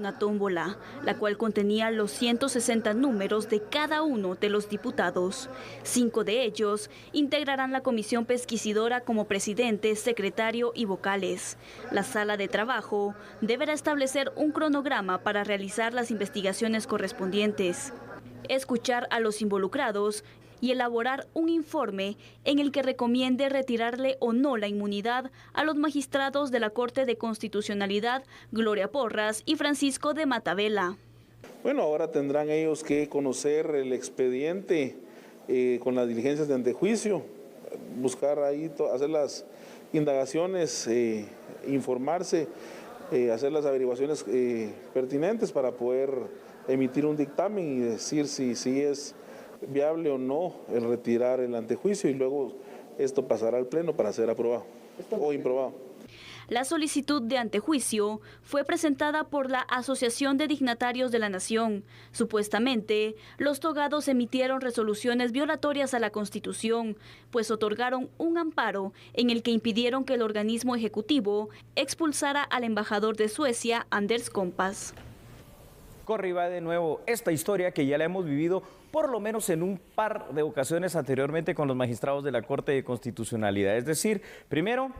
una tómbola, la cual contenía los 160 números de cada uno de los diputados. 5 de ellos integrarán la comisión pesquisidora como presidente, secretario y vocales. La sala de trabajo deberá establecer un cronograma para realizar las investigaciones correspondientes, escuchar a los involucrados y elaborar un informe en el que recomiende retirarle o no la inmunidad a los magistrados de la Corte de Constitucionalidad, Gloria Porras y Francisco de Matavela. Bueno, ahora tendrán ellos que conocer el expediente con las diligencias de antejuicio, buscar ahí, hacer las indagaciones, informarse, hacer las averiguaciones pertinentes para poder emitir un dictamen y decir si es viable o no el retirar el antejuicio, y luego esto pasará al Pleno para ser aprobado o improbado. La solicitud de antejuicio fue presentada por la Asociación de Dignatarios de la Nación. Supuestamente, los togados emitieron resoluciones violatorias a la Constitución, pues otorgaron un amparo en el que impidieron que el organismo ejecutivo expulsara al embajador de Suecia, Anders Kompass. Corre y va de nuevo esta historia que ya la hemos vivido por lo menos en un par de ocasiones anteriormente con los magistrados de la Corte de Constitucionalidad. Es decir, primero,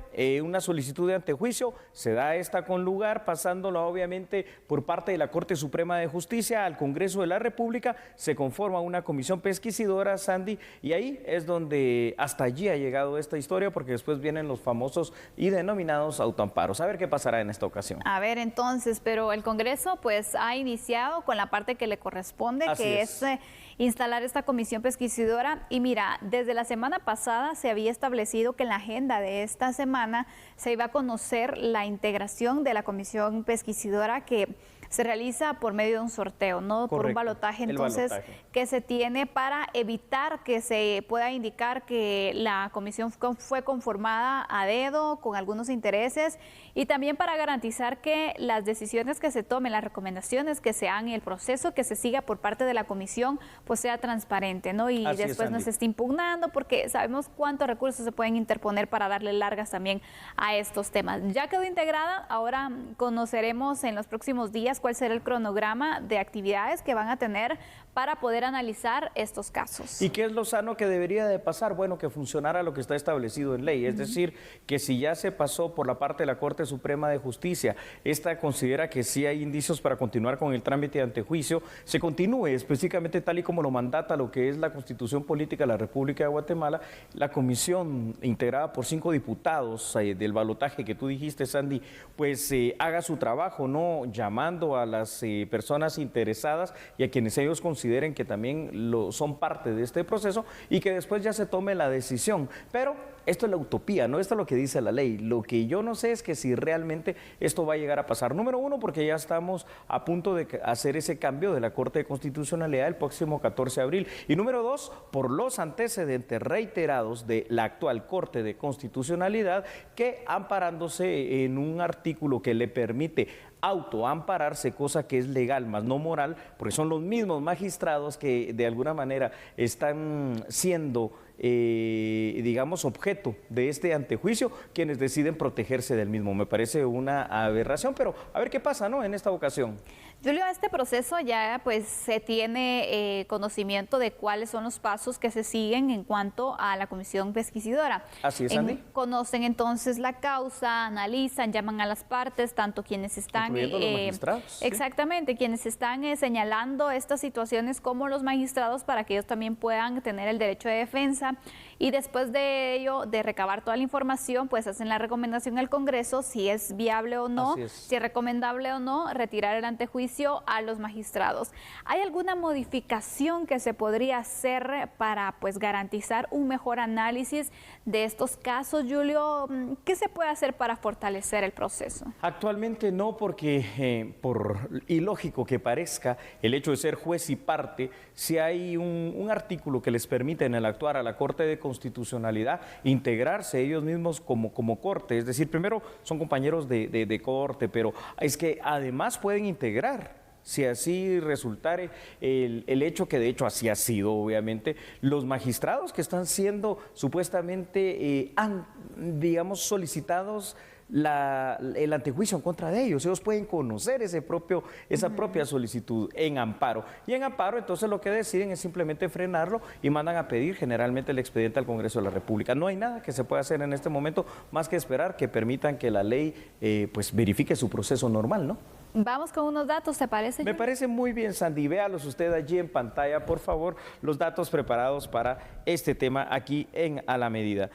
una solicitud de antejuicio, se da esta con lugar, pasándola obviamente por parte de la Corte Suprema de Justicia al Congreso de la República, se conforma una comisión pesquisidora, Sandy, y ahí es donde hasta allí ha llegado esta historia, porque después vienen los famosos y denominados autoamparos. A ver qué pasará en esta ocasión. A ver, entonces, pero el Congreso pues ha iniciado con la parte que le corresponde, Así que es instalar esta comisión pesquisidora. Y mira, desde la semana pasada se había establecido que en la agenda de esta semana se iba a conocer la integración de la comisión pesquisidora, que se realiza por medio de un sorteo, no por un balotaje, entonces, que se tiene para evitar que se pueda indicar que la comisión fue conformada a dedo, con algunos intereses, y también para garantizar que las decisiones que se tomen, las recomendaciones que se hagan y el proceso que se siga por parte de la comisión, pues sea transparente, ¿no? Y después no se esté impugnando, porque sabemos cuántos recursos se pueden interponer para darle largas también a estos temas. Ya quedó integrada, ahora conoceremos en los próximos días cuál será el cronograma de actividades que van a tener para poder analizar estos casos. ¿Y qué es lo sano que debería de pasar? Bueno, que funcionara lo que está establecido en ley, es decir, que si ya se pasó por la parte de la Corte Suprema de Justicia, esta considera que sí hay indicios para continuar con el trámite de antejuicio, se continúe específicamente tal y como lo mandata lo que es la Constitución Política de la República de Guatemala, la comisión integrada por 5 diputados del balotaje que tú dijiste, Sandy, pues haga su trabajo, ¿no? Llamando a las personas interesadas y a quienes ellos consideren que también son parte de este proceso, y que después ya se tome la decisión. Pero esto es la utopía, ¿no? Esto es lo que dice la ley. Lo que yo no sé es que si realmente esto va a llegar a pasar. Número uno, porque ya estamos a punto de hacer ese cambio de la Corte de Constitucionalidad el próximo 14 de abril. Y número dos, por los antecedentes reiterados de la actual Corte de Constitucionalidad, que amparándose en un artículo que le permite autoampararse, cosa que es legal, más no moral, porque son los mismos magistrados que de alguna manera están siendo, digamos, objeto de este antejuicio, quienes deciden protegerse del mismo. Me parece una aberración, pero a ver qué pasa, ¿no?, en esta ocasión. Julio, este proceso ya pues se tiene conocimiento de cuáles son los pasos que se siguen en cuanto a la comisión pesquisidora. Así es, Andy. Conocen entonces la causa, analizan, llaman a las partes, tanto quienes están... Incluyendo los magistrados. Exactamente, sí, quienes están señalando estas situaciones como los magistrados, para que ellos también puedan tener el derecho de defensa. Y después de ello, de recabar toda la información, pues hacen la recomendación al Congreso si es viable o no, si es recomendable o no retirar el antejuicio a los magistrados. ¿Hay alguna modificación que se podría hacer para pues garantizar un mejor análisis de estos casos, Julio? ¿Qué se puede hacer para fortalecer el proceso? Actualmente no, porque por ilógico que parezca el hecho de ser juez y parte, si hay un artículo que les permite en el actuar a la Corte de Constitucionalidad integrarse ellos mismos como corte, es decir, primero son compañeros de corte, pero es que además pueden integrar si así resultare el hecho, que de hecho así ha sido, obviamente, los magistrados que están siendo supuestamente, digamos, solicitados el antejuicio en contra de ellos pueden conocer esa propia solicitud en amparo. Y en amparo, entonces, lo que deciden es simplemente frenarlo y mandan a pedir generalmente el expediente al Congreso de la República. No hay nada que se pueda hacer en este momento más que esperar que permitan que la ley pues verifique su proceso normal, ¿no? Vamos con unos datos, ¿te parece? Me parece muy bien, Sandy. Véalos usted allí en pantalla, por favor, los datos preparados para este tema aquí en A la Medida.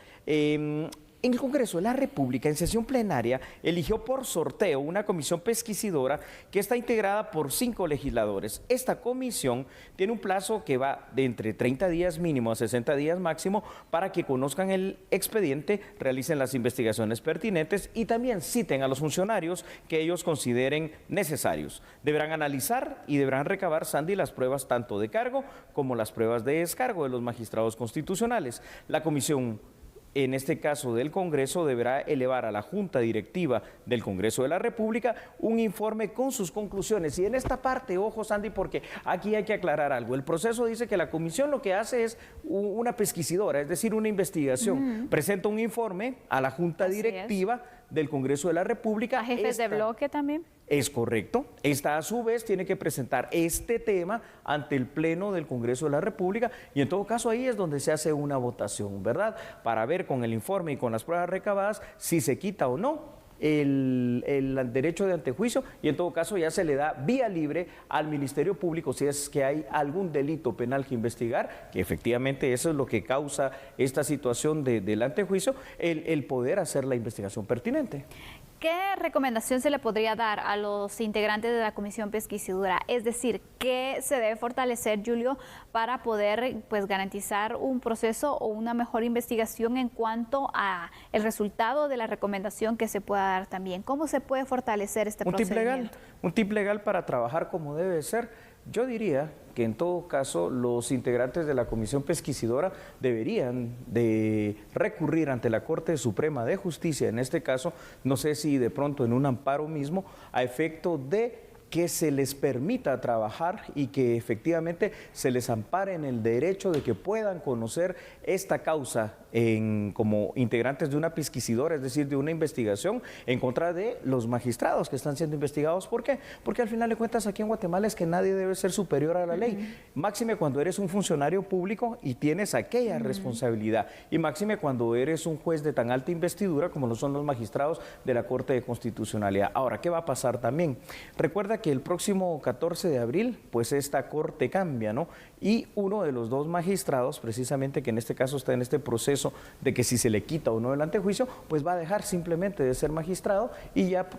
En el Congreso de la República, en sesión plenaria, eligió por sorteo una comisión pesquisidora que está integrada por 5 legisladores. Esta comisión tiene un plazo que va de entre 30 días mínimo a 60 días máximo para que conozcan el expediente, realicen las investigaciones pertinentes y también citen a los funcionarios que ellos consideren necesarios. Deberán analizar y deberán recabar, Sandy, las pruebas tanto de cargo como las pruebas de descargo de los magistrados constitucionales. La comisión, en este caso del Congreso, deberá elevar a la Junta Directiva del Congreso de la República un informe con sus conclusiones. Y en esta parte, ojo, Sandy, porque aquí hay que aclarar algo. El proceso dice que la comisión lo que hace es una pesquisidora, es decir, una investigación. Presenta un informe a la Junta Directiva del Congreso de la República. ¿A jefes de bloque también? Es correcto. Esta, a su vez, tiene que presentar este tema ante el Pleno del Congreso de la República y, en todo caso, ahí es donde se hace una votación, ¿verdad? Para ver con el informe y con las pruebas recabadas si se quita o no el derecho de antejuicio y, en todo caso, ya se le da vía libre al Ministerio Público si es que hay algún delito penal que investigar, que efectivamente eso es lo que causa esta situación del antejuicio, el poder hacer la investigación pertinente. ¿Qué recomendación se le podría dar a los integrantes de la comisión pesquisidora? Es decir, ¿qué se debe fortalecer, Julio, para poder pues garantizar un proceso o una mejor investigación en cuanto a el resultado de la recomendación que se pueda dar también? ¿Cómo se puede fortalecer este procedimiento? Un tip legal para trabajar como debe ser. Yo diría que, en todo caso, los integrantes de la comisión pesquisidora deberían de recurrir ante la Corte Suprema de Justicia, en este caso, no sé si de pronto en un amparo mismo, a efecto de que se les permita trabajar y que efectivamente se les ampare en el derecho de que puedan conocer esta causa como integrantes de una pesquisidora, es decir, de una investigación en contra de los magistrados que están siendo investigados. ¿Por qué? Porque al final de cuentas aquí en Guatemala es que nadie debe ser superior a la ley, máxime cuando eres un funcionario público y tienes aquella responsabilidad, y máxime cuando eres un juez de tan alta investidura como lo son los magistrados de la Corte de Constitucionalidad. Ahora, ¿qué va a pasar también? Recuerda que el próximo 14 de abril, pues esta Corte cambia, ¿no? Y uno de los 2 magistrados, precisamente, que en este caso está en este proceso de que si se le quita o no el antejuicio, pues va a dejar simplemente de ser magistrado y ya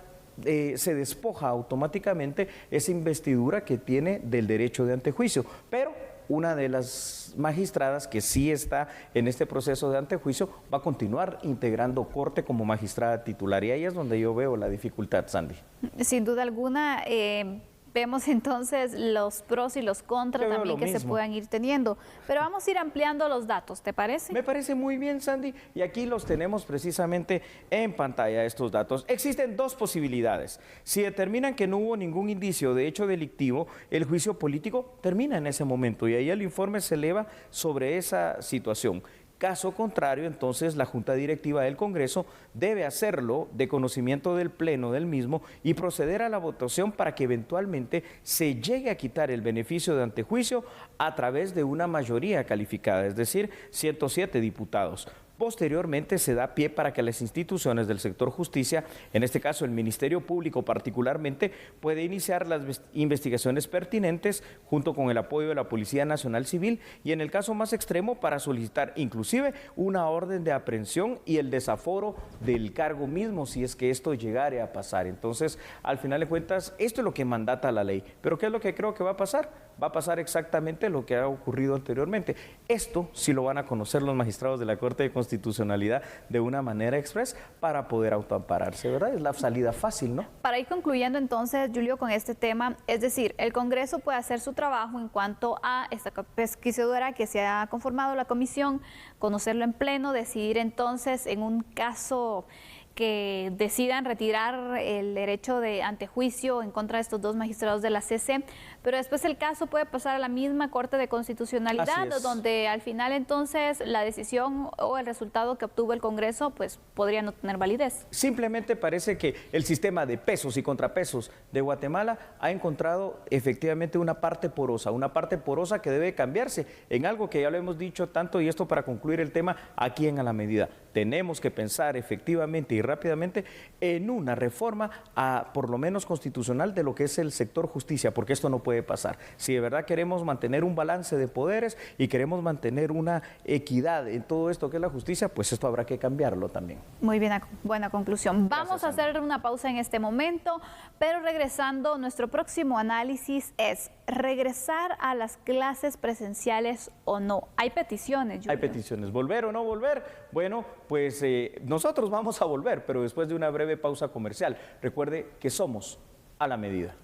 se despoja automáticamente esa investidura que tiene del derecho de antejuicio. Pero una de las magistradas que sí está en este proceso de antejuicio va a continuar integrando Corte como magistrada titular, y ahí es donde yo veo la dificultad, Sandy. Sin duda alguna, vemos entonces los pros y los contras también que se puedan ir teniendo. Pero vamos a ir ampliando los datos, ¿te parece? Me parece muy bien, Sandy, y aquí los tenemos precisamente en pantalla, estos datos. Existen 2 posibilidades. Si determinan que no hubo ningún indicio de hecho delictivo, el juicio político termina en ese momento y ahí el informe se eleva sobre esa situación. Caso contrario, entonces, la Junta Directiva del Congreso debe hacerlo de conocimiento del Pleno del mismo y proceder a la votación para que eventualmente se llegue a quitar el beneficio de antejuicio a través de una mayoría calificada, es decir, 107 diputados. Posteriormente se da pie para que las instituciones del sector justicia, en este caso el Ministerio Público particularmente, puede iniciar las investigaciones pertinentes junto con el apoyo de la Policía Nacional Civil y, en el caso más extremo, para solicitar inclusive una orden de aprehensión y el desaforo del cargo mismo si es que esto llegare a pasar. Entonces, al final de cuentas, esto es lo que mandata la ley. ¿Pero qué es lo que creo que va a pasar? Va a pasar exactamente lo que ha ocurrido anteriormente. Esto sí lo van a conocer los magistrados de la Corte de Constitucionalidad de una manera express para poder autoampararse, ¿verdad? Es la salida fácil, ¿no? Para ir concluyendo entonces, Julio, con este tema, es decir, el Congreso puede hacer su trabajo en cuanto a esta pesquisidora que se ha conformado la comisión, conocerlo en pleno, decidir entonces en un caso que decidan retirar el derecho de antejuicio en contra de estos dos magistrados de la CC, pero después el caso puede pasar a la misma Corte de Constitucionalidad, donde al final entonces la decisión o el resultado que obtuvo el Congreso pues podría no tener validez. Simplemente parece que el sistema de pesos y contrapesos de Guatemala ha encontrado efectivamente una parte porosa que debe cambiarse en algo que ya lo hemos dicho tanto, y esto para concluir el tema aquí en A la Medida. Tenemos que pensar efectivamente y rápidamente en una reforma por lo menos constitucional de lo que es el sector justicia, porque esto no puede pasar. Si de verdad queremos mantener un balance de poderes y queremos mantener una equidad en todo esto que es la justicia, pues esto habrá que cambiarlo también. Muy bien, buena conclusión. Vamos a hacer una pausa en este momento, pero regresando, nuestro próximo análisis es regresar a las clases presenciales o no. Hay peticiones, Julio. Hay peticiones. ¿Volver o no volver? Bueno, pues nosotros vamos a volver, pero después de una breve pausa comercial. Recuerde que somos A la Medida.